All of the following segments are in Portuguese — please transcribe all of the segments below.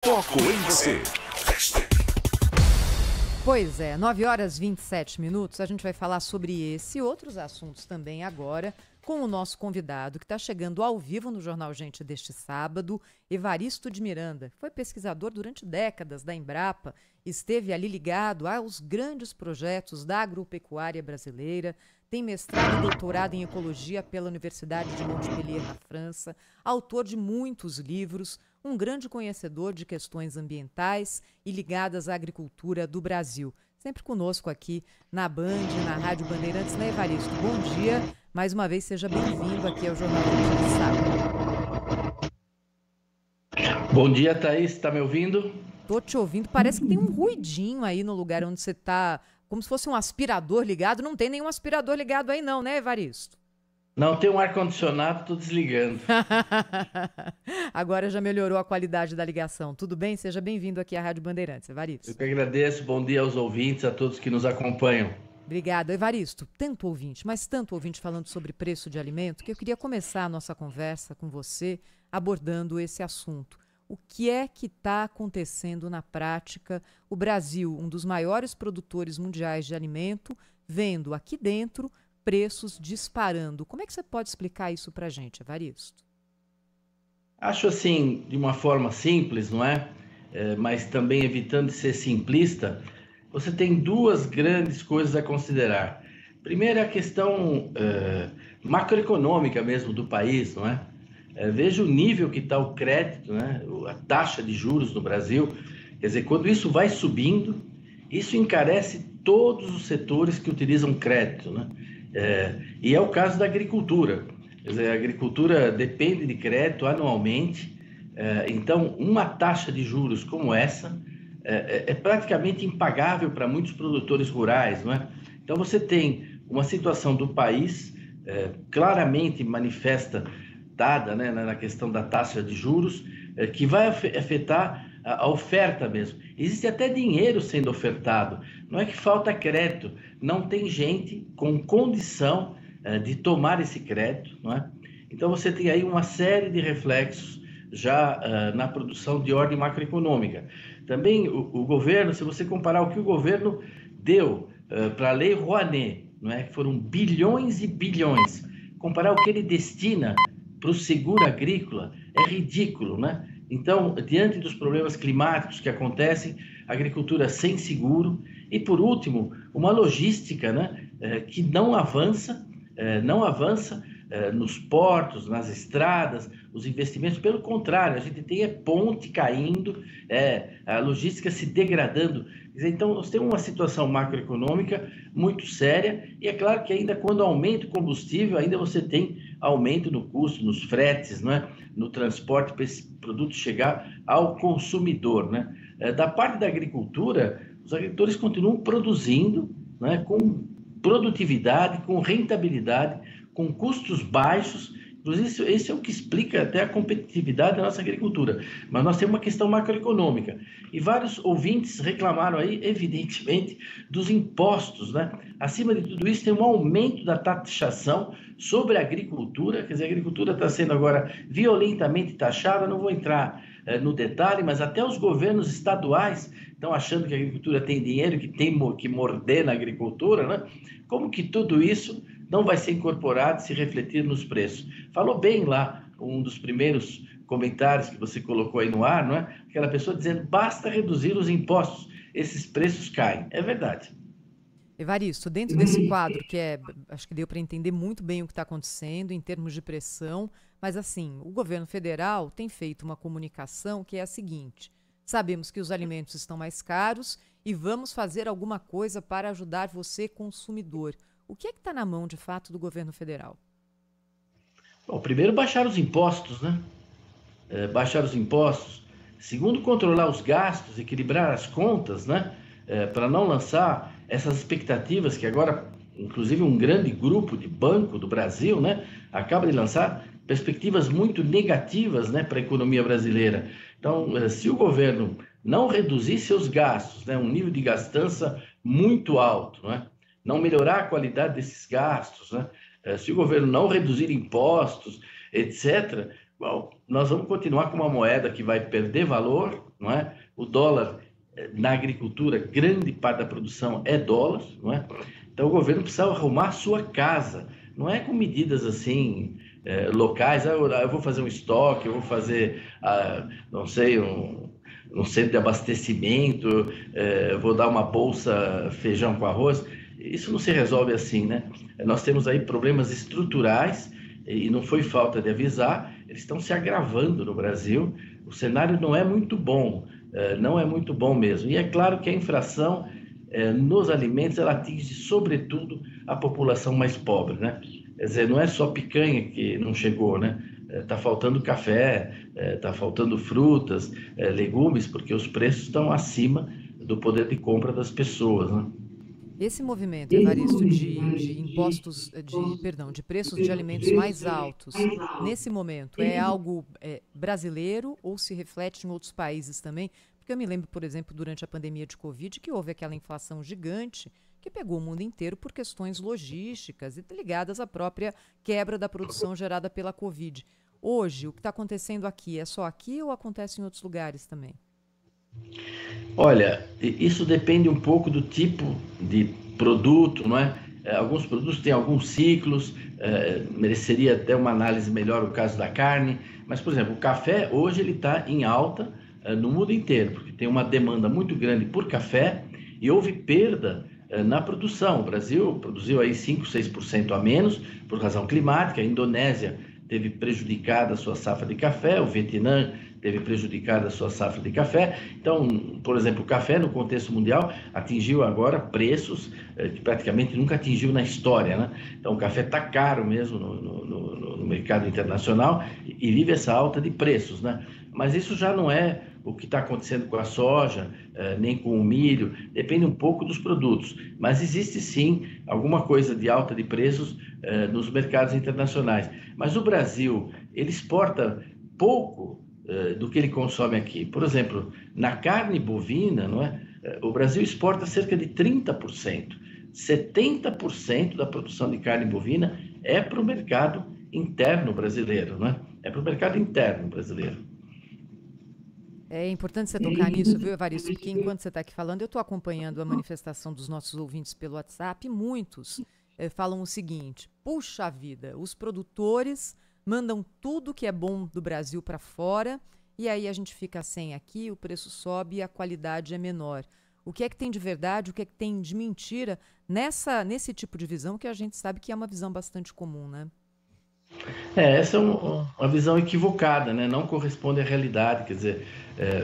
Foco em você. Pois é, 9h27. A gente vai falar sobre esse e outros assuntos também agora com o nosso convidado que está chegando ao vivo no Jornal Gente deste sábado, Evaristo de Miranda. Foi pesquisador durante décadas da Embrapa, esteve ali ligado aos grandes projetos da agropecuária brasileira, tem mestrado e doutorado em ecologia pela Universidade de Montpellier, na França, autor de muitos livros, um grande conhecedor de questões ambientais e ligadas à agricultura do Brasil. Sempre conosco aqui na Band, na Rádio Bandeirantes, né, Evaristo? Bom dia. Mais uma vez, seja bem-vindo aqui ao Jornal Gente de Sábado. Bom dia, Thaís. Está me ouvindo? Tô te ouvindo. Parece que tem um ruidinho aí no lugar onde você está, como se fosse um aspirador ligado. Não tem nenhum aspirador ligado aí não, né, Evaristo? Não, tem um ar-condicionado, estou desligando. Agora já melhorou a qualidade da ligação. Tudo bem? Seja bem-vindo aqui à Rádio Bandeirantes, Evaristo. Eu que agradeço. Bom dia aos ouvintes, a todos que nos acompanham. Obrigada, Evaristo. Tanto ouvinte falando sobre preço de alimento, que eu queria começar a nossa conversa com você abordando esse assunto. O que é que está acontecendo na prática? O Brasil, um dos maiores produtores mundiais de alimento, vendo aqui dentro preços disparando. Como é que você pode explicar isso para a gente, Evaristo? Acho assim, de uma forma simples, não é? Mas também evitando de ser simplista, você tem duas grandes coisas a considerar. Primeiro é a questão macroeconômica mesmo do país, não é? Veja o nível que está o crédito, né? A taxa de juros no Brasil. Quer dizer, quando isso vai subindo, isso encarece todos os setores que utilizam crédito, né? E é o caso da agricultura. Quer dizer, a agricultura depende de crédito anualmente, então uma taxa de juros como essa é praticamente impagável para muitos produtores rurais, não é? Então você tem uma situação do país claramente manifesta, dada, né, na questão da taxa de juros, que vai afetar a oferta mesmo. Existe até dinheiro sendo ofertado, não é que falta crédito, não tem gente com condição de tomar esse crédito, não é? Então você tem aí uma série de reflexos já na produção de ordem macroeconômica. Também o governo, se você comparar o que o governo deu para a Lei Rouanet, não é? Que foram bilhões e bilhões, comparar o que ele destina para o seguro agrícola é ridículo, né? Então, diante dos problemas climáticos que acontecem, agricultura sem seguro e, por último, uma logística, né, que não avança nos portos, nas estradas, os investimentos. Pelo contrário, a gente tem ponte caindo, a logística se degradando. Então, nós temos uma situação macroeconômica muito séria e é claro que ainda quando aumenta o combustível, ainda você tem aumento no custo, nos fretes, né? No transporte para esse produto chegar ao consumidor, né? Da parte da agricultura, os agricultores continuam produzindo, né, com produtividade, com rentabilidade, com custos baixos. Inclusive, esse é o que explica até a competitividade da nossa agricultura. Mas nós temos uma questão macroeconômica. E vários ouvintes reclamaram aí, evidentemente, dos impostos, né? Acima de tudo isso, tem um aumento da taxação sobre a agricultura. Quer dizer, a agricultura está sendo agora violentamente taxada. Não vou entrar no detalhe, mas até os governos estaduais estão achando que a agricultura tem dinheiro, que tem que morder na agricultura, né? Como que tudo isso não vai ser incorporado, se refletir nos preços? Falou bem lá um dos primeiros comentários que você colocou aí no ar, não é? Aquela pessoa dizendo, basta reduzir os impostos, esses preços caem. É verdade. Evaristo, dentro desse quadro, acho que deu para entender muito bem o que está acontecendo em termos de pressão, mas assim, o governo federal tem feito uma comunicação que é a seguinte: sabemos que os alimentos estão mais caros e vamos fazer alguma coisa para ajudar você, consumidor. O que é que está na mão, de fato, do governo federal? Bom, primeiro, baixar os impostos, né? Baixar os impostos. Segundo, controlar os gastos, equilibrar as contas, né? Para não lançar essas expectativas que agora, inclusive, um grande grupo de banco do Brasil, né, acaba de lançar perspectivas muito negativas, né, para a economia brasileira. Então, se o governo não reduzir seus gastos, né, um nível de gastança muito alto, né, não melhorar a qualidade desses gastos, né, se o governo não reduzir impostos, etc., Bom, nós vamos continuar com uma moeda que vai perder valor, não é? O dólar, na agricultura, grande parte da produção é dólar, não é? Então o governo precisa arrumar a sua casa, não é com medidas assim locais, eu vou fazer um estoque, eu vou fazer, não sei, um centro de abastecimento, vou dar uma bolsa feijão com arroz. Isso não se resolve assim, né? Nós temos aí problemas estruturais e não foi falta de avisar, eles estão se agravando no Brasil. O cenário não é muito bom, não é muito bom mesmo. E é claro que a inflação nos alimentos, ela atinge sobretudo a população mais pobre, né? Quer dizer, não é só picanha que não chegou, né? Está faltando café, está faltando frutas, legumes, porque os preços estão acima do poder de compra das pessoas, né? Esse movimento, Evaristo, de impostos, de preços de alimentos mais altos, nesse momento, é algo brasileiro ou se reflete em outros países também? Porque eu me lembro, por exemplo, durante a pandemia de Covid, que houve aquela inflação gigante que pegou o mundo inteiro por questões logísticas e ligadas à própria quebra da produção gerada pela Covid. Hoje, o que está acontecendo aqui é só aqui ou acontece em outros lugares também? Olha, isso depende um pouco do tipo de produto, não é? Alguns produtos têm alguns ciclos, mereceria até uma análise melhor o caso da carne, mas, por exemplo, o café hoje ele está em alta no mundo inteiro, porque tem uma demanda muito grande por café e houve perda na produção. O Brasil produziu aí 5, 6% a menos por razão climática, a Indonésia teve prejudicada a sua safra de café, o Vietnã teve prejudicada a sua safra de café. Então, por exemplo, o café no contexto mundial atingiu agora preços que praticamente nunca atingiu na história, né? Então, o café está caro mesmo no mercado internacional e vive essa alta de preços, né? Mas isso já não é o que está acontecendo com a soja, nem com o milho, depende um pouco dos produtos. Mas existe sim alguma coisa de alta de preços nos mercados internacionais. Mas o Brasil, ele exporta pouco do que ele consome aqui. Por exemplo, na carne bovina, não é? O Brasil exporta cerca de 30%. 70% da produção de carne bovina é para o mercado interno brasileiro, não é? É para o mercado interno brasileiro. É importante você tocar nisso, viu, Evaristo? Porque enquanto você está aqui falando, eu estou acompanhando a manifestação dos nossos ouvintes pelo WhatsApp e muitos falam o seguinte: puxa vida, os produtores mandam tudo que é bom do Brasil para fora e aí a gente fica sem aqui, o preço sobe e a qualidade é menor. O que é que tem de verdade, o que é que tem de mentira nesse tipo de visão que a gente sabe que é uma visão bastante comum, né? Essa é uma visão equivocada, né? Não corresponde à realidade. Quer dizer,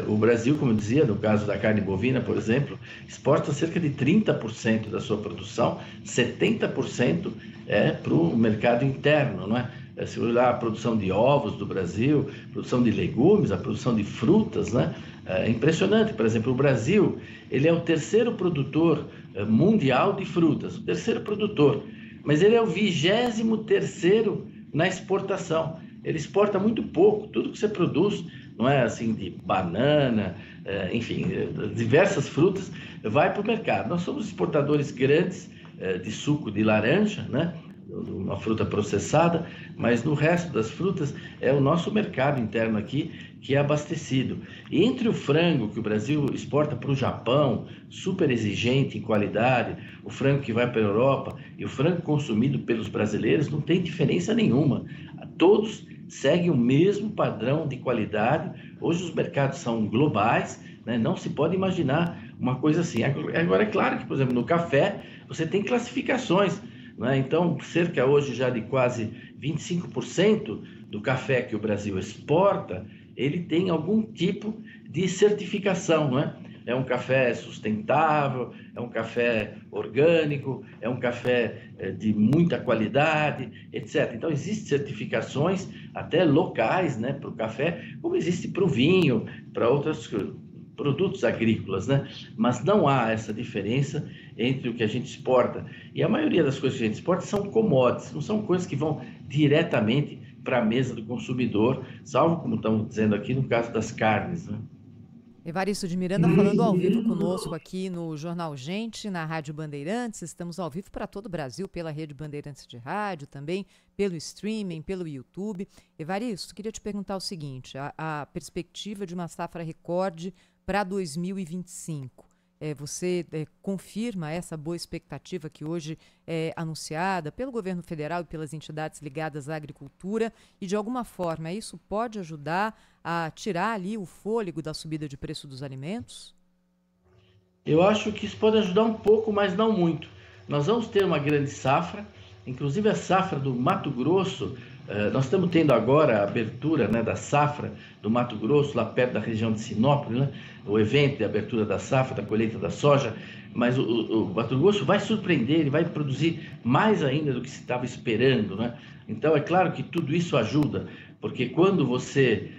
o Brasil, como eu dizia, no caso da carne bovina, por exemplo, exporta cerca de 30% da sua produção, 70% é para o mercado interno, não é? Se olhar a produção de ovos do Brasil, produção de legumes, a produção de frutas, né? É impressionante. Por exemplo, o Brasil, ele é o terceiro produtor mundial de frutas, o terceiro produtor, mas ele é o 23º na exportação. Ele exporta muito pouco, tudo que você produz, não é assim, de banana, enfim, diversas frutas, vai para o mercado. Nós somos exportadores grandes de suco de laranja, né? Uma fruta processada, mas no resto das frutas é o nosso mercado interno aqui que é abastecido. E entre o frango que o Brasil exporta para o Japão, super exigente em qualidade, o frango que vai para a Europa e o frango consumido pelos brasileiros, não tem diferença nenhuma. Todos seguem o mesmo padrão de qualidade. Hoje os mercados são globais, né? Não se pode imaginar uma coisa assim. Agora é claro que, por exemplo, no café você tem classificações, né? Então, cerca hoje já de quase 25% do café que o Brasil exporta, ele tem algum tipo de certificação, não é? É um café sustentável, é um café orgânico, é um café de muita qualidade, etc. Então, existem certificações até locais, né, para o café, como existe para o vinho, para outros produtos agrícolas, né? Mas não há essa diferença entre o que a gente exporta. E a maioria das coisas que a gente exporta são commodities, não são coisas que vão diretamente para a mesa do consumidor, salvo, como estamos dizendo aqui, no caso das carnes, né? Evaristo de Miranda falando ao vivo conosco aqui no Jornal Gente, na Rádio Bandeirantes. Estamos ao vivo para todo o Brasil, pela Rede Bandeirantes de Rádio, também pelo streaming, pelo YouTube. Evaristo, queria te perguntar o seguinte, a perspectiva de uma safra recorde para 2025. Você confirma essa boa expectativa que hoje é anunciada pelo governo federal e pelas entidades ligadas à agricultura e, de alguma forma, isso pode ajudar a tirar ali o fôlego da subida de preço dos alimentos? Eu acho que isso pode ajudar um pouco, mas não muito. Nós vamos ter uma grande safra, inclusive a safra do Mato Grosso. Nós estamos tendo agora a abertura, né, da safra do Mato Grosso, lá perto da região de Sinop, né, o evento de abertura da safra, da colheita da soja, mas o Mato Grosso vai surpreender, ele vai produzir mais ainda do que se estava esperando, né? Então é claro que tudo isso ajuda, porque quando você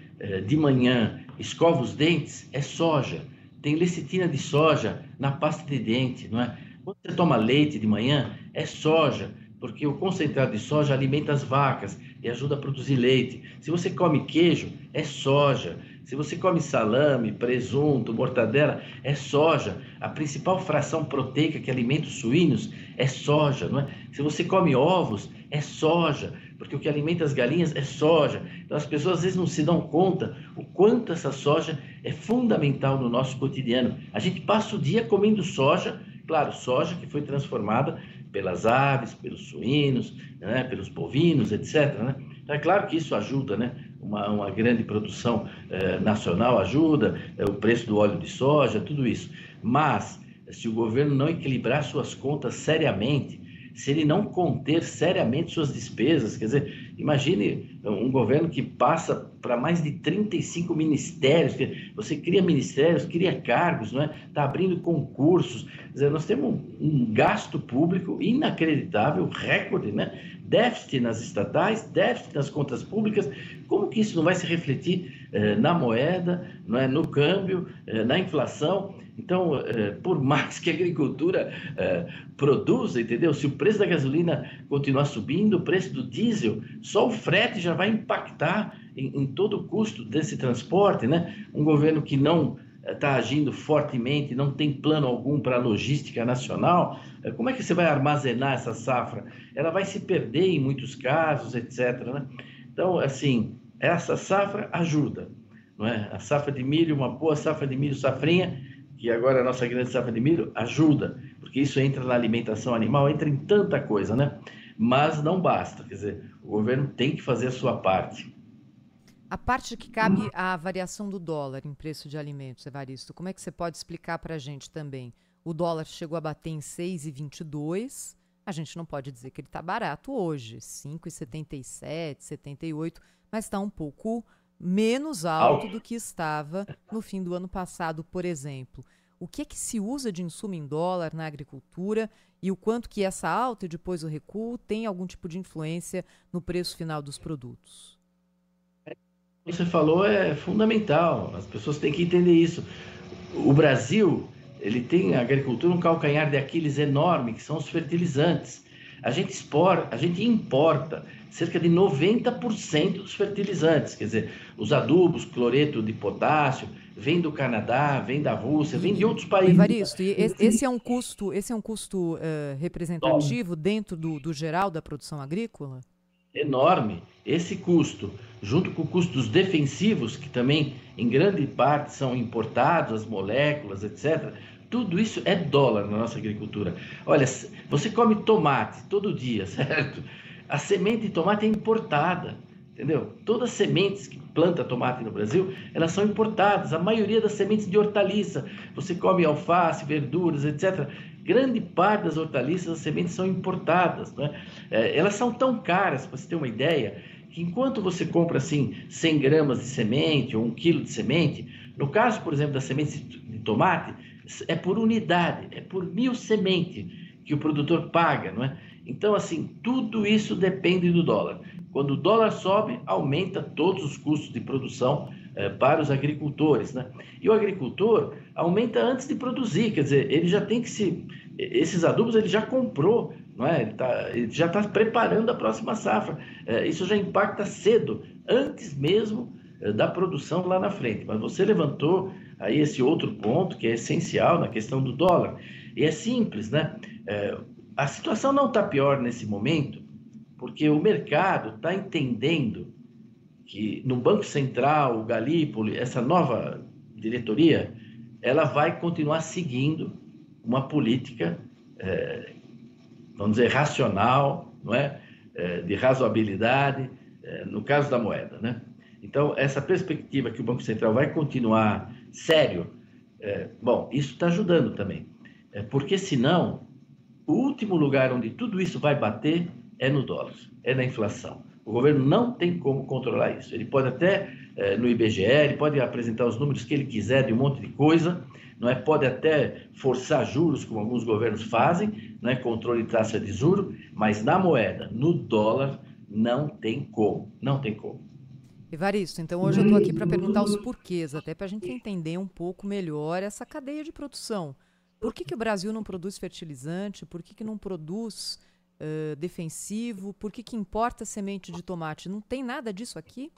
de manhã escova os dentes, é soja, tem lecitina de soja na pasta de dente, não é? Quando você toma leite de manhã, é soja, porque o concentrado de soja alimenta as vacas e ajuda a produzir leite. Se você come queijo, é soja. Se você come salame, presunto, mortadela, é soja. A principal fração proteica que alimenta os suínos é soja, não é? Se você come ovos, é soja, porque o que alimenta as galinhas é soja. Então as pessoas às vezes não se dão conta o quanto essa soja é fundamental no nosso cotidiano. A gente passa o dia comendo soja, claro, soja que foi transformada pelas aves, pelos suínos, né, pelos bovinos, etc. Né? Então, é claro que isso ajuda, né? Uma grande produção nacional ajuda, o preço do óleo de soja, tudo isso. Mas, se o governo não equilibrar suas contas seriamente, se ele não conter seriamente suas despesas, quer dizer, imagine um governo que passa para mais de 35 ministérios, você cria ministérios, cria cargos, não é? Está abrindo concursos, quer dizer, nós temos um gasto público inacreditável, recorde, né? Déficit nas estatais, déficit nas contas públicas. Como que isso não vai se refletir na moeda, não é? No câmbio, na inflação? Então, por mais que a agricultura produza, entendeu? Se o preço da gasolina continuar subindo, o preço do diesel, só o frete já vai impactar em todo o custo desse transporte, né? Um governo que não está agindo fortemente, não tem plano algum para a logística nacional, como é que você vai armazenar essa safra? Ela vai se perder em muitos casos, etc. Né? Então, assim, essa safra ajuda, não é? A safra de milho, uma boa safra de milho safrinha, que agora a nossa grande safra de milho ajuda, porque isso entra na alimentação animal, entra em tanta coisa, né? Mas não basta, quer dizer, o governo tem que fazer a sua parte. A parte que cabe à variação do dólar em preço de alimentos, Evaristo, como é que você pode explicar para a gente também? O dólar chegou a bater em 6,22, a gente não pode dizer que ele está barato hoje, 5,77, 78, mas está um pouco menos alto do que estava no fim do ano passado, por exemplo. O que é que se usa de insumo em dólar na agricultura e o quanto que essa alta e depois o recuo tem algum tipo de influência no preço final dos produtos? Você falou é fundamental, as pessoas têm que entender isso. O Brasil, ele tem a agricultura um calcanhar de Aquiles enorme, que são os fertilizantes. A gente importa cerca de 90% dos fertilizantes, quer dizer, os adubos, cloreto de potássio, vem do Canadá, vem da Rússia, vem de outros países. Evaristo, e esse é um custo representativo dentro do geral da produção agrícola? Enorme. Esse custo, junto com o custo dos defensivos, que também em grande parte são importados, as moléculas, etc., tudo isso é dólar na nossa agricultura. Olha, você come tomate todo dia, certo? A semente de tomate é importada, entendeu? Todas as sementes que planta tomate no Brasil, elas são importadas. A maioria das sementes de hortaliça, você come alface, verduras, etc., grande parte das hortaliças, as sementes são importadas, né? Elas são tão caras, para você ter uma ideia, que enquanto você compra assim 100 gramas de semente ou 1 quilo de semente, no caso, por exemplo, das sementes de tomate, é por unidade, é por 1.000 sementes que o produtor paga, não é? Então, assim, tudo isso depende do dólar. Quando o dólar sobe, aumenta todos os custos de produção para os agricultores, né? E o agricultor aumenta antes de produzir, quer dizer, ele já tem que esses adubos ele já comprou, não é? Ele já está preparando a próxima safra. Isso já impacta cedo, antes mesmo da produção lá na frente. Mas você levantou aí esse outro ponto que é essencial na questão do dólar. E é simples, né? A situação não está pior nesse momento, porque o mercado está entendendo que no Banco Central, o Galípoli, essa nova diretoria, ela vai continuar seguindo uma política, vamos dizer, racional, não é? De razoabilidade, no caso da moeda, né? Então, essa perspectiva que o Banco Central vai continuar sério, bom, isso está ajudando também, porque senão, o último lugar onde tudo isso vai bater é no dólar, é na inflação. O governo não tem como controlar isso. Ele pode até, no IBGE, ele pode apresentar os números que ele quiser de um monte de coisa, não é? Pode até forçar juros, como alguns governos fazem, não é? Controle de taxa de juros, mas na moeda, no dólar, não tem como, não tem como. Evaristo, então hoje eu estou aqui para perguntar os porquês, até para a gente entender um pouco melhor essa cadeia de produção. Por que o Brasil não produz fertilizante? Por que não produz defensivo? Por que importa semente de tomate? Não tem nada disso aqui?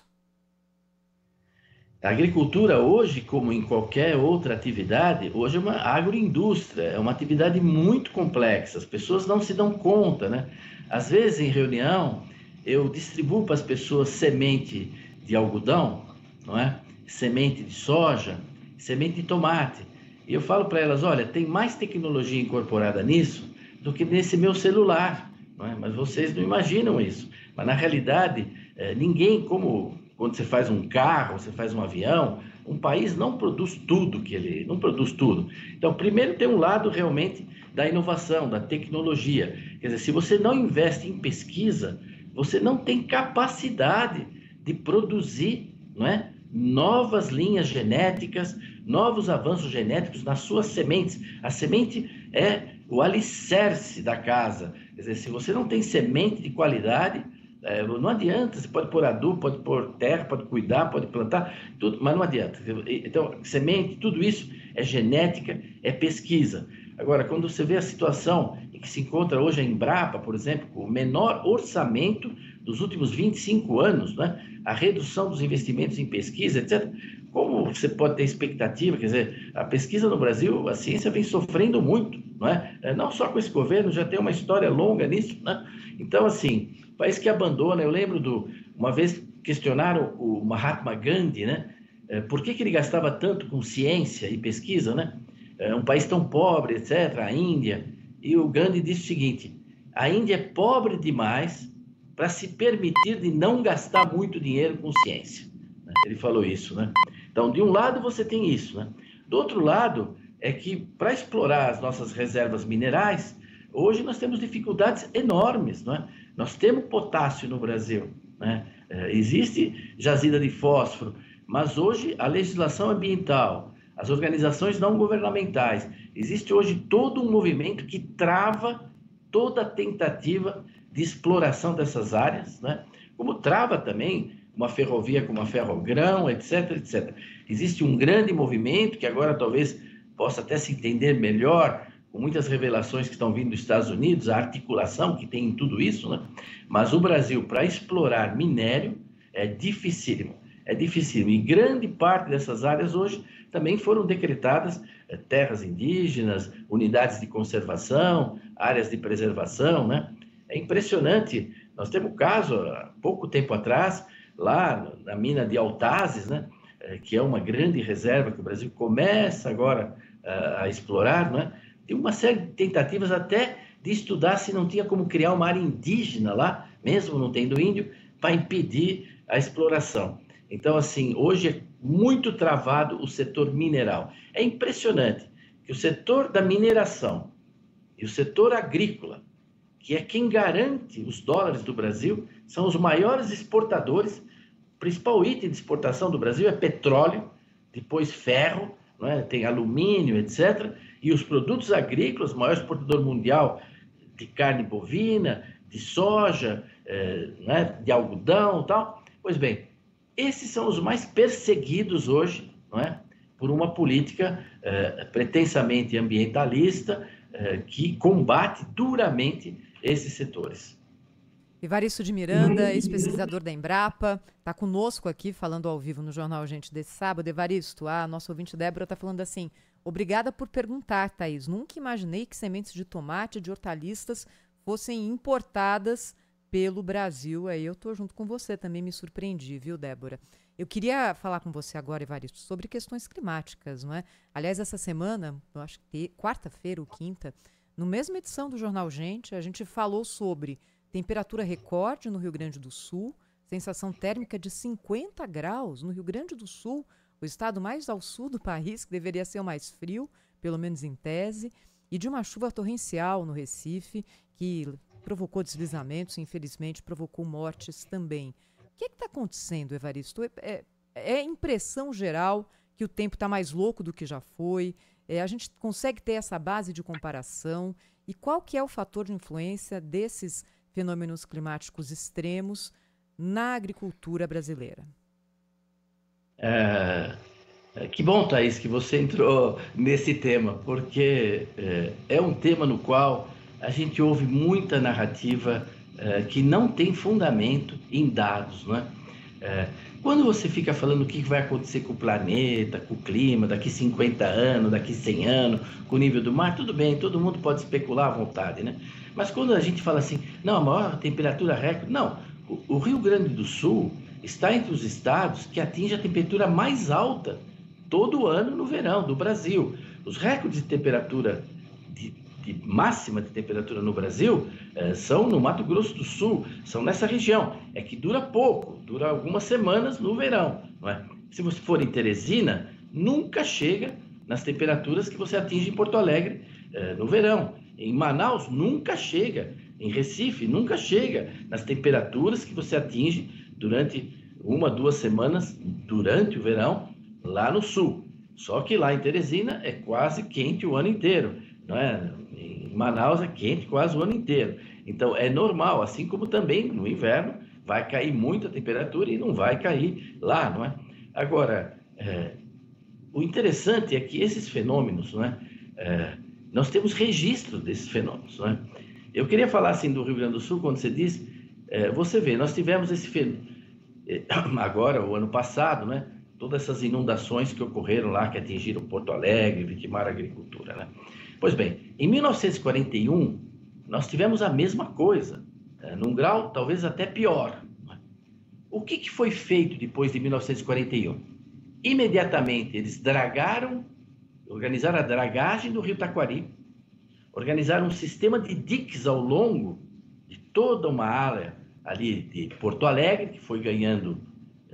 A agricultura hoje, como em qualquer outra atividade, hoje é uma agroindústria, é uma atividade muito complexa, as pessoas não se dão conta, né? Às vezes, em reunião, eu distribuo para as pessoas semente de algodão, não é? Semente de soja, semente de tomate. E eu falo para elas, olha, tem mais tecnologia incorporada nisso do que nesse meu celular, não é? Mas vocês não imaginam isso. Mas, na realidade, ninguém, como quando você faz um carro, você faz um avião, um país não produz tudo que ele não produz tudo. Então, primeiro tem um lado realmente da inovação, da tecnologia. Quer dizer, se você não investe em pesquisa, você não tem capacidade de produzir, não é? Novas linhas genéticas, novos avanços genéticos nas suas sementes. A semente é o alicerce da casa. Quer dizer, se você não tem semente de qualidade, não adianta, você pode pôr adubo, pode pôr terra, pode cuidar, pode plantar, tudo, mas não adianta. Então, semente, tudo isso é genética, é pesquisa. Agora, quando você vê a situação em que se encontra hoje a Embrapa, por exemplo, com o menor orçamento dos últimos 25 anos, né? A redução dos investimentos em pesquisa, etc., como você pode ter expectativa? Quer dizer, a pesquisa no Brasil, a ciência vem sofrendo muito, não é? Não só com esse governo, já tem uma história longa nisso, né? Então, assim, país que abandona, eu lembro uma vez questionaram o Mahatma Gandhi, né? Por que ele gastava tanto com ciência e pesquisa, né? Um país tão pobre, etc., a Índia. E o Gandhi disse o seguinte, a Índia é pobre demais para se permitir de não gastar muito dinheiro com ciência. Ele falou isso, né? Então, de um lado você tem isso, né? Do outro lado é que para explorar as nossas reservas minerais, hoje nós temos dificuldades enormes, não é? Nós temos potássio no Brasil, né? Existe jazida de fósforo, mas hoje a legislação ambiental, as organizações não governamentais, existe hoje todo um movimento que trava toda a tentativa de exploração dessas áreas, né? Como trava também uma ferrovia como a Ferrogrão, etc, etc. Existe um grande movimento que agora talvez possa até se entender melhor, com muitas revelações que estão vindo dos Estados Unidos, a articulação que tem em tudo isso, né? Mas o Brasil, para explorar minério, é dificílimo. É dificílimo. E grande parte dessas áreas hoje também foram decretadas terras indígenas, unidades de conservação, áreas de preservação, né? É impressionante. Nós temos um caso, há pouco tempo atrás, lá na mina de Altazes, né? Que é uma grande reserva que o Brasil começa agora a explorar, né? Tem uma série de tentativas até de estudar se não tinha como criar uma área indígena lá, mesmo não tendo índio, para impedir a exploração. Então, assim, hoje é muito travado o setor mineral. É impressionante que o setor da mineração e o setor agrícola, que é quem garante os dólares do Brasil, são os maiores exportadores. O principal item de exportação do Brasil é petróleo, depois ferro, não é? Tem alumínio, etc., e os produtos agrícolas, o maior exportador mundial de carne bovina, de soja, né? De algodão e tal. Pois bem, esses são os mais perseguidos hoje, não é? Por uma política pretensamente ambientalista que combate duramente esses setores. Evaristo de Miranda, ex-pesquisador da Embrapa, está conosco aqui, falando ao vivo no Jornal Gente desse sábado. Evaristo, a nossa ouvinte Débora está falando assim: obrigada por perguntar, Thaís. Nunca imaginei que sementes de tomate e de hortaliças fossem importadas pelo Brasil. Aí eu estou junto com você, também me surpreendi, viu, Débora? Eu queria falar com você agora, Evaristo, sobre questões climáticas, não é? Aliás, essa semana, eu acho que quarta-feira ou quinta, no mesma edição do Jornal Gente, a gente falou sobre temperatura recorde no Rio Grande do Sul, sensação térmica de 50 graus no Rio Grande do Sul, o estado mais ao sul do país, que deveria ser o mais frio, pelo menos em tese, e de uma chuva torrencial no Recife, que provocou deslizamentos e, infelizmente, provocou mortes também. O que está acontecendo, Evaristo? É impressão geral que o tempo está mais louco do que já foi? A gente consegue ter essa base de comparação? E qual que é o fator de influência desses fenômenos climáticos extremos na agricultura brasileira? Que bom, Thaís, que você entrou nesse tema, porque é um tema no qual a gente ouve muita narrativa que não tem fundamento em dados, não é? Quando você fica falando o que vai acontecer com o planeta, com o clima, daqui 50 anos, daqui 100 anos, com o nível do mar, tudo bem, todo mundo pode especular à vontade, né? Mas quando a gente fala assim, não, a maior temperatura recorde, não, o Rio Grande do Sul está entre os estados que atinge a temperatura mais alta todo ano no verão do Brasil. Os recordes de temperatura, de máxima de temperatura no Brasil, são no Mato Grosso do Sul, são nessa região. É que dura pouco, dura algumas semanas no verão, não é? Se você for em Teresina, nunca chega nas temperaturas que você atinge em Porto Alegre no verão. Em Manaus, nunca chega. Em Recife, nunca chega nas temperaturas que você atinge durante 1, 2 semanas, durante o verão, lá no sul. Só que lá em Teresina é quase quente o ano inteiro, não é? Em Manaus é quente quase o ano inteiro. Então é normal, assim como também no inverno vai cair muita temperatura e não vai cair lá, não é? Agora, o interessante é que esses fenômenos, não é? Nós temos registro desses fenômenos, não é? Eu queria falar assim do Rio Grande do Sul, quando você diz, você vê, nós tivemos esse fenômeno, agora, o ano passado, né? Todas essas inundações que ocorreram lá, que atingiram Porto Alegre, vitimaram a agricultura, né? Pois bem, em 1941, nós tivemos a mesma coisa, num grau talvez até pior. Né? O que foi feito depois de 1941? Imediatamente, eles organizaram a dragagem do Rio Taquari, organizaram um sistema de diques ao longo de toda uma área ali de Porto Alegre, que foi ganhando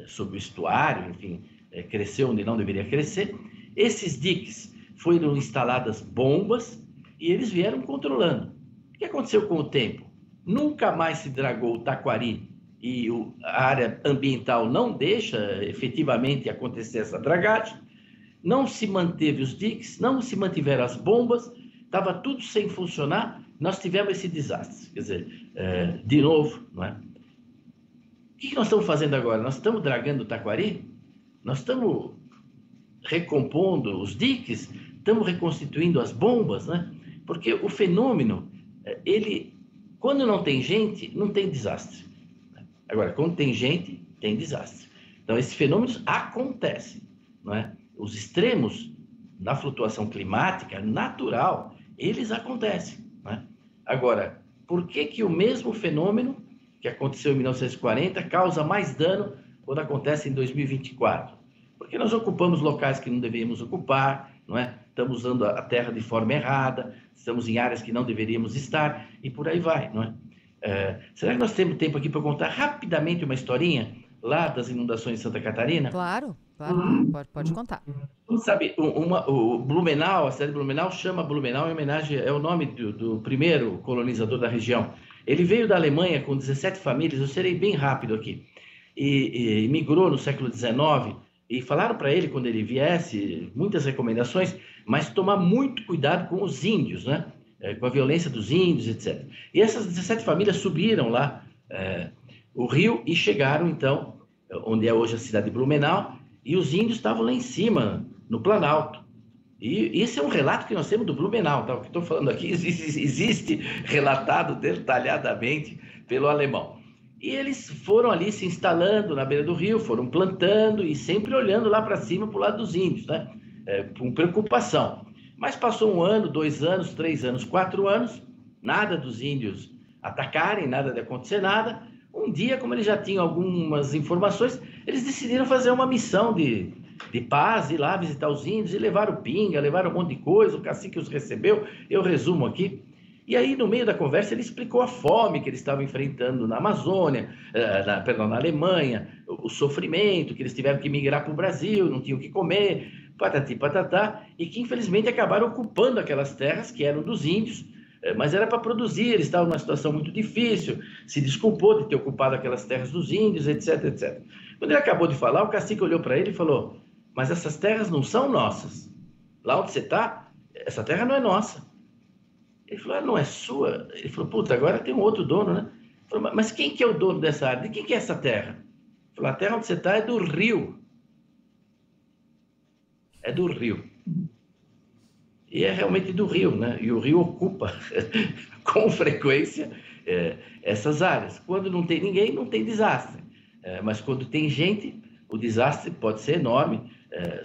sob o estuário, enfim, cresceu onde não deveria crescer. Esses diques foram instaladas bombas e eles vieram controlando. O que aconteceu com o tempo? Nunca mais se dragou o Taquari e a área ambiental não deixa efetivamente acontecer essa dragagem. Não se manteve os diques, não se mantiveram as bombas, estava tudo sem funcionar, nós tivemos esse desastre. Quer dizer, de novo, não é? O que nós estamos fazendo agora? Nós estamos dragando o Taquari? Nós estamos recompondo os diques? Estamos reconstituindo as bombas, né? Porque o fenômeno, quando não tem gente, não tem desastre. Agora, quando tem gente, tem desastre. Então, esses fenômenos acontecem, não é? Os extremos na flutuação climática natural, eles acontecem, não é? Agora, por que o mesmo fenômeno que aconteceu em 1940 causa mais dano quando acontece em 2024? Porque nós ocupamos locais que não deveríamos ocupar, não é? Estamos usando a terra de forma errada, estamos em áreas que não deveríamos estar e por aí vai, não é? Será que nós temos tempo aqui para contar rapidamente uma historinha lá das inundações de Santa Catarina? Claro, pode contar. Sabe, o Blumenau, a cidade de Blumenau chama Blumenau em homenagem, é o nome do primeiro colonizador da região. Ele veio da Alemanha com 17 famílias, eu serei bem rápido aqui, e migrou no século XIX, e falaram para ele, quando ele viesse, muitas recomendações, mas tomar muito cuidado com os índios, né? Com a violência dos índios, etc. E essas 17 famílias subiram lá o rio e chegaram, então, onde é hoje a cidade de Blumenau, e os índios estavam lá em cima, no Planalto. E esse é um relato que nós temos do Blumenau, tá? O que estou falando aqui existe relatado detalhadamente pelo alemão. E eles foram ali se instalando na beira do rio, foram plantando e sempre olhando lá para cima, para o lado dos índios, né? Com preocupação. Mas passou 1 ano, 2 anos, 3 anos, 4 anos, nada dos índios atacarem, nada de acontecer nada. Um dia, como eles já tinham algumas informações, eles decidiram fazer uma missão de paz, ir lá visitar os índios, e levaram pinga, levaram um monte de coisa, o cacique os recebeu, eu resumo aqui. E aí, no meio da conversa, ele explicou a fome que eles estavam enfrentando na Amazônia, na Alemanha, o sofrimento, que eles tiveram que migrar para o Brasil, não tinham o que comer, patati patatá, e que infelizmente acabaram ocupando aquelas terras que eram dos índios, mas era para produzir, eles estavam numa situação muito difícil, se desculpou de ter ocupado aquelas terras dos índios, etc, etc. Quando ele acabou de falar, o cacique olhou para ele e falou: mas essas terras não são nossas. Lá onde você está, essa terra não é nossa. Ele falou: não é sua? Ele falou: puta, agora tem um outro dono, né? Ele falou: mas quem que é o dono dessa área? De quem que é essa terra? Ele falou: a terra onde você está é do rio. É do rio. E é realmente do rio, né? E o rio ocupa com frequência essas áreas. Quando não tem ninguém, não tem desastre. Mas quando tem gente, o desastre pode ser enorme,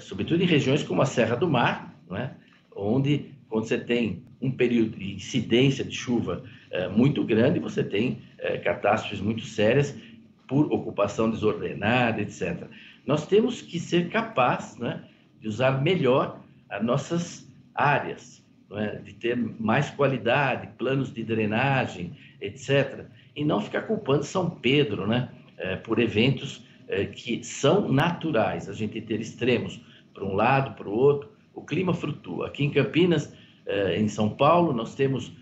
sobretudo em regiões como a Serra do Mar, não é? Onde, quando você tem um período de incidência de chuva muito grande, você tem catástrofes muito sérias por ocupação desordenada, etc. Nós temos que ser capazes, né, de usar melhor as nossas áreas, não é? De ter mais qualidade, planos de drenagem, etc. E não ficar culpando São Pedro, né, por eventos que são naturais, a gente ter extremos para um lado, para o outro. O clima flutua. Aqui em Campinas, em São Paulo, nós temos,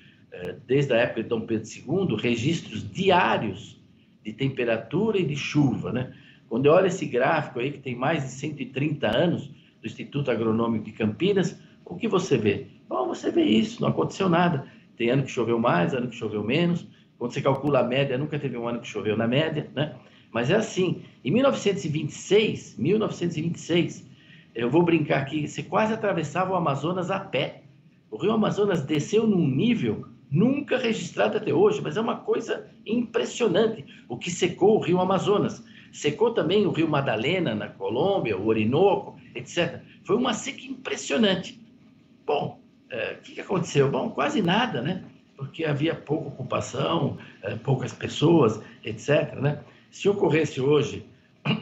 desde a época de Dom Pedro II, registros diários de temperatura e de chuva, né? Quando eu olho esse gráfico aí, que tem mais de 130 anos, do Instituto Agronômico de Campinas, o que você vê? Bom, você vê isso, não aconteceu nada. Tem ano que choveu mais, ano que choveu menos. Quando você calcula a média, nunca teve um ano que choveu na média, né? Mas é assim. Em 1926, eu vou brincar aqui, você quase atravessava o Amazonas a pé. O rio Amazonas desceu num nível nunca registrado até hoje, mas é uma coisa impressionante o que secou o rio Amazonas. Secou também o rio Madalena, na Colômbia, o Orinoco, etc. Foi uma seca impressionante. Bom, o que aconteceu? Bom, quase nada, né? Porque havia pouca ocupação, poucas pessoas, etc, né? Se ocorresse hoje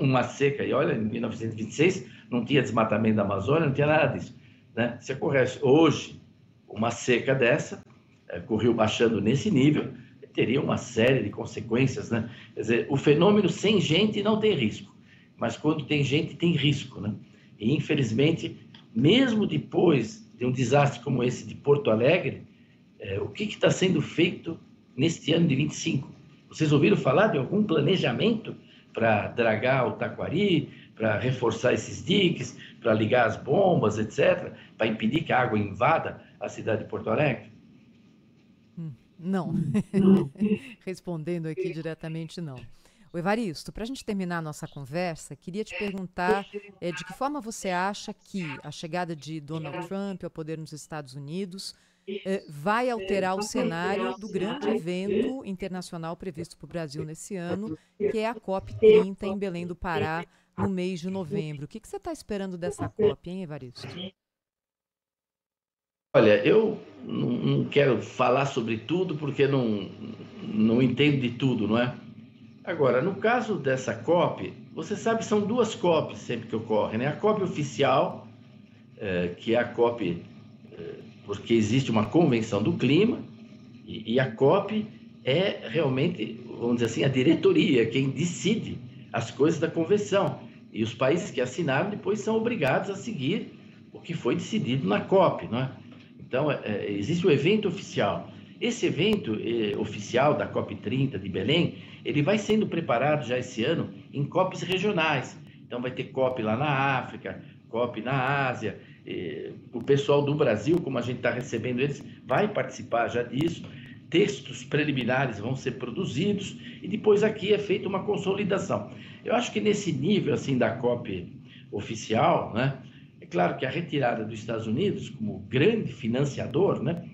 uma seca, e olha, em 1926 não tinha desmatamento da Amazônia, não tinha nada disso, né? Se ocorresse hoje uma seca dessa, com o rio baixando nesse nível, teria uma série de consequências, né? Quer dizer, o fenômeno sem gente não tem risco, mas quando tem gente, tem risco, né? E, infelizmente, mesmo depois de um desastre como esse de Porto Alegre, o que está sendo feito neste ano de 25? Vocês ouviram falar de algum planejamento para dragar o Taquari, para reforçar esses diques, para ligar as bombas, etc., para impedir que a água invada a cidade de Porto Alegre? Não. Respondendo aqui diretamente, não. O Evaristo, para a gente terminar a nossa conversa, queria te perguntar de que forma você acha que a chegada de Donald Trump ao poder nos Estados Unidos vai alterar o cenário do grande evento internacional previsto para o Brasil nesse ano, que é a COP30 em Belém do Pará, no mês de novembro. O que você está esperando dessa COP, hein, Evaristo? Olha, eu não quero falar sobre tudo porque não entendo de tudo, não é? Agora, no caso dessa COP, você sabe, são 2 COPs sempre que ocorrem, né? A COP oficial, que é a COP porque existe uma convenção do clima, e a COP é realmente, vamos dizer assim, a diretoria, quem decide as coisas da convenção. E os países que assinaram depois são obrigados a seguir o que foi decidido na COP, não é? Então, existe o evento oficial. Esse evento oficial da COP30 de Belém, ele vai sendo preparado já esse ano em COPs regionais. Então, vai ter COP lá na África, COP na Ásia. O pessoal do Brasil, como a gente está recebendo eles, vai participar já disso. Textos preliminares vão ser produzidos e depois aqui é feita uma consolidação. Eu acho que nesse nível assim da COP oficial, né, É claro que a retirada dos Estados Unidos, como grande financiador, né,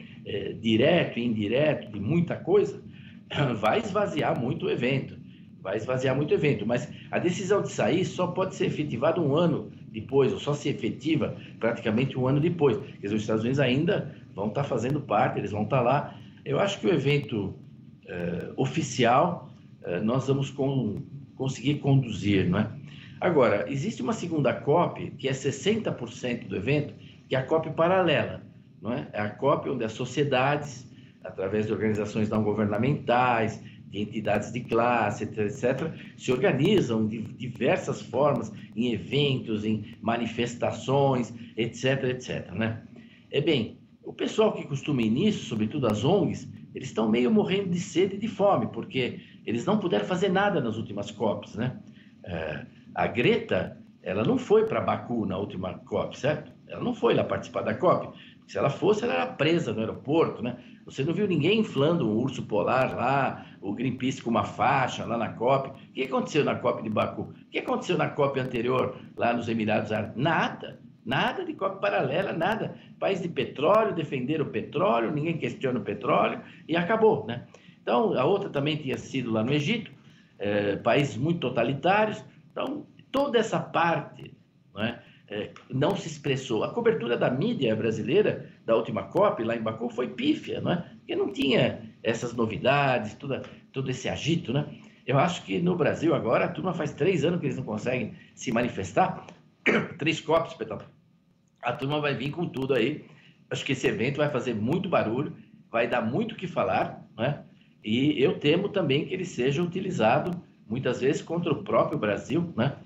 direto e indireto de muita coisa, vai esvaziar muito o evento. Mas a decisão de sair só pode ser efetivada um ano depois, ou só se efetiva praticamente um ano depois. Quer dizer, os Estados Unidos ainda vão estar fazendo parte, eles vão estar lá. Eu acho que o evento oficial nós vamos conseguir conduzir, não é? Agora, existe uma segunda COP, que é 60% do evento, que é a COP paralela, não é? É a COP onde as sociedades, através de organizações não governamentais, de entidades de classe, etc., se organizam de diversas formas, em eventos, em manifestações, etc., né? Bem, o pessoal que costuma ir nisso, sobretudo as ONGs, eles estão meio morrendo de sede e de fome, porque eles não puderam fazer nada nas últimas COPs, né? A Greta, ela não foi para Baku na última COP, certo? Ela não foi lá participar da COP. Se ela fosse, ela era presa no aeroporto, né? Você não viu ninguém inflando um urso polar lá, o Greenpeace com uma faixa lá na COP. O que aconteceu na COP de Baku? O que aconteceu na COP anterior lá nos Emirados Árabes? Nada de COP paralela, nada. País de petróleo, defender o petróleo, ninguém questiona o petróleo e acabou, né? Então, a outra também tinha sido lá no Egito, países muito totalitários. Então, toda essa parte, não é? Não se expressou. A cobertura da mídia brasileira da última COP lá em Baku foi pífia, não é? Porque não tinha essas novidades, todo esse agito, né? Eu acho que no Brasil agora a turma faz 3 anos que eles não conseguem se manifestar. 3 COPs, perdão. A turma vai vir com tudo aí. Acho que esse evento vai fazer muito barulho, vai dar muito o que falar, né? E eu temo também que ele seja utilizado muitas vezes contra o próprio Brasil, né?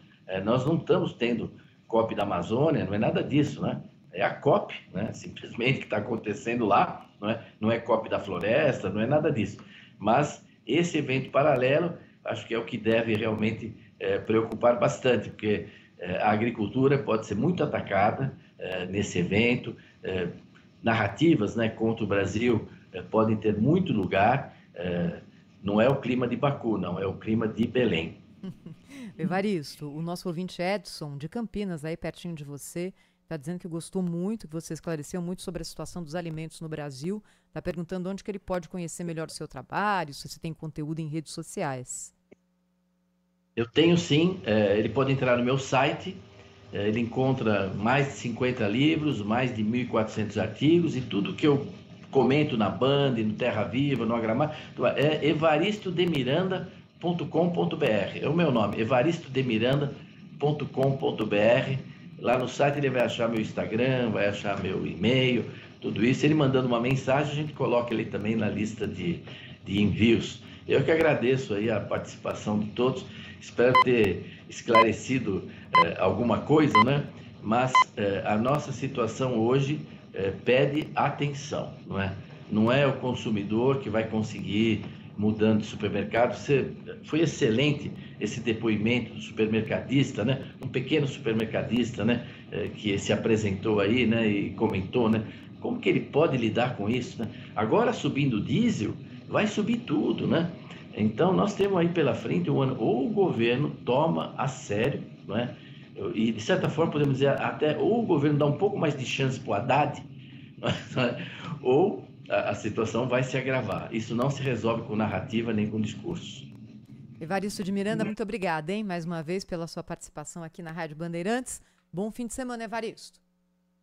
Nós não estamos tendo COP da Amazônia, não é nada disso, né? É a COP, né? Simplesmente que está acontecendo lá, não é COP da floresta, não é nada disso. Mas esse evento paralelo, acho que é o que deve realmente preocupar bastante, porque a agricultura pode ser muito atacada nesse evento, narrativas, né, contra o Brasil podem ter muito lugar, não é o clima de Baku, não, é o clima de Belém. Evaristo, o nosso ouvinte Edson, de Campinas, aí pertinho de você, está dizendo que gostou muito, que você esclareceu muito sobre a situação dos alimentos no Brasil. Está perguntando onde que ele pode conhecer melhor o seu trabalho, se você tem conteúdo em redes sociais. Eu tenho sim, ele pode entrar no meu site, ele encontra mais de 50 livros, mais de 1.400 artigos e tudo que eu comento na Band, no Terra Viva, no Agramar, é evaristodemiranda.com.br, é o meu nome, evaristodemiranda.com.br. Lá no site ele vai achar meu Instagram, vai achar meu e-mail, tudo isso. Ele mandando uma mensagem, a gente coloca ele também na lista de envios. Eu que agradeço aí a participação de todos, espero ter esclarecido alguma coisa, né? Mas a nossa situação hoje pede atenção, não é? Não é o consumidor que vai conseguir mudando de supermercado. Foi excelente esse depoimento do supermercadista, né? Um pequeno supermercadista, né? Que se apresentou aí, né? E comentou, né? Como que ele pode lidar com isso, né? Agora subindo o diesel, vai subir tudo, né? Então nós temos aí pela frente um ano, ou o governo toma a sério, não é? E de certa forma podemos dizer até, ou o governo dá um pouco mais de chance para o Haddad, ou a situação vai se agravar. Isso não se resolve com narrativa nem com discurso. Evaristo de Miranda, muito obrigada, hein, mais uma vez pela sua participação aqui na Rádio Bandeirantes. Bom fim de semana, Evaristo.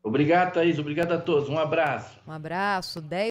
Obrigado, Thaís. Obrigado a todos. Um abraço. Um abraço.